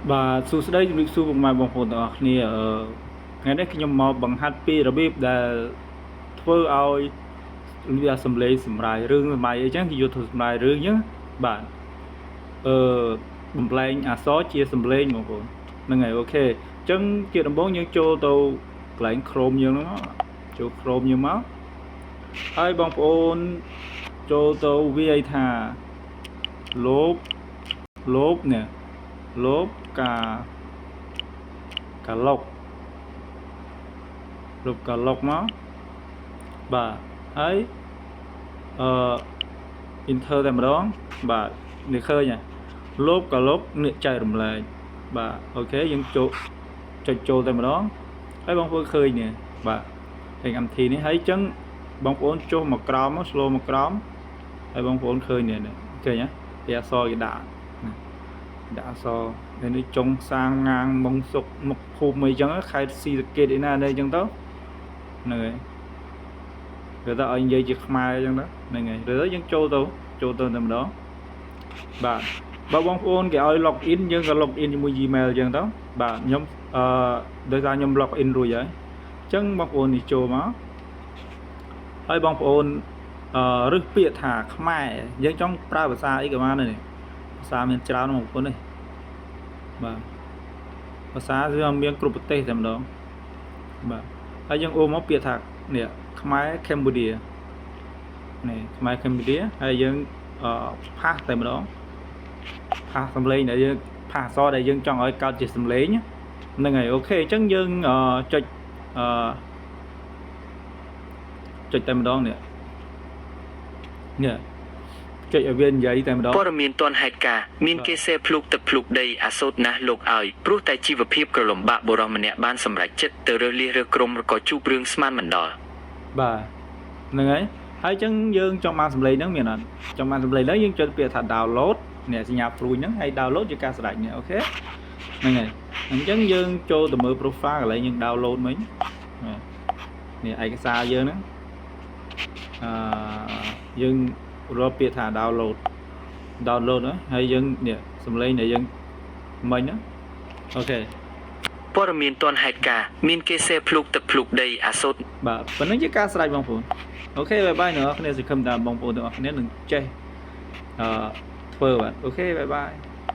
Bà su đâyជំរាបសួរពុកម៉ែបងប្អូនទាំងអស់គ្នាថ្ងៃនេះខ្ញុំមកបង្ហាត់ពីរបៀបដែលធ្វើឲ្យវាសំឡេងសម្រាយរឿងសម័យអីចឹងគេយកធ្វើសម្រាយរឿងចឹងបាទបំប្លែងអក្សរជាសំឡេងបងប្អូនហ្នឹងហើយអូខេអញ្ចឹងជាដំបូងយើងចូលទៅកន្លែង Chrome យើងហ្នឹងចូល Chrome យើងមកហើយបងប្អូនចូលទៅវាយថាលបនេះលបកាឡុកមកបាទហើយ enter តែម្ដងបាទនេះឃើញហ៎លបកាឡុកនេះចែករំលែកបាទអូខេយើងចុចចូលតែម្ដងហើយបងប្អូនឃើញនេះបាទឃើញ MT នេះហើយអញ្ចឹងបងប្អូនចុះមកក្រោមមក slow មកក្រោមហើយបងប្អូនឃើញនេះឃើញហ៎វាអក្សរគេដាក់អក្សរនេះចុងសាងងាងមុងសុកមុខភូមិអីចឹងខេត្តស៊ីសកេតឯណានេះអញ្ចឹងទៅហ្នឹងហើយគេថាឲ្យនិយាយជាខ្មែរអញ្ចឹងទៅហ្នឹងហើយឬយើងចូលទៅតែម្ដងបាទបើបងប្អូនគេឲ្យ log in យើងក៏ log in ជាមួយ Gmail អញ្ចឹងទៅបាទខ្ញុំដោយសារខ្ញុំ log in រួចហើយអញ្ចឹងបងប្អូននេះចូលមកហើយបងប្អូនរឹសពាក្យថាខ្មែរយើងចង់ប្រើភាសាអីក៏បានដែរភាសាមានច្រើនបងប្អូននេះបាទភាសាវាមានគ្រប់ប្រទេសតែម្ដងបាទហើយយើងអូមកពាក្យថានេះខ្មែរកម្ពុជានេះខ្មែរកម្ពុជាហើយយើងផាសតែម្ដងផាសសំឡេងដែលយើងផាសអក្សរដែលយើងចង់ឲ្យកោតជាសំឡេងហ្នឹងហើយអូខេអញ្ចឹងយើងចុចតែម្ដងនេះចុចឲ្យវានិយាយតែម្ដងព័ត៌មានទាន់ហេតុការមានគេសេភ្លុកទឹកភ្លុកដីអាសូតណាស់លោកឲ្យព្រោះតែជីវភាពក្រលំបាកបុរសម្នាក់បានសម្រេចចិត្តទៅរើសលះរើសក្រុមក៏ជួបរឿងស្មានមិនដល់បាទហ្នឹងហើយអញ្ចឹងយើងចង់បានសម្លេងហ្នឹងមានអត់ចង់បានសម្លេងហ្នឹងយើងចុចពាក្យថា download នេះសញ្ញាព្រួយហ្នឹងហើយ download ជាការស្ដាច់នេះអូខេហ្នឹងហើយអញ្ចឹងយើងចូលទៅមើល profile កន្លែងយើង download មិញនេះឯកសារយើងហ្នឹងយើងរកពាក្យថា download ហើយយើងនេះសម្លេងដែលយើងមិញហ្នឹងអូខេព័ត៌មានទាន់ហេតុការមានគេសេភ្លុកទឹកភ្លុកដីអាសូតបាទប៉ុណ្្នឹងជាការស្ដាច់បងប្អូនអូខេបាយបាយអ្នកនរគ្នាសង្ឃឹមថាបងប្អូនទាំងអស់គ្នានឹងចេះធ្វើបាទអូខេបាយបាយ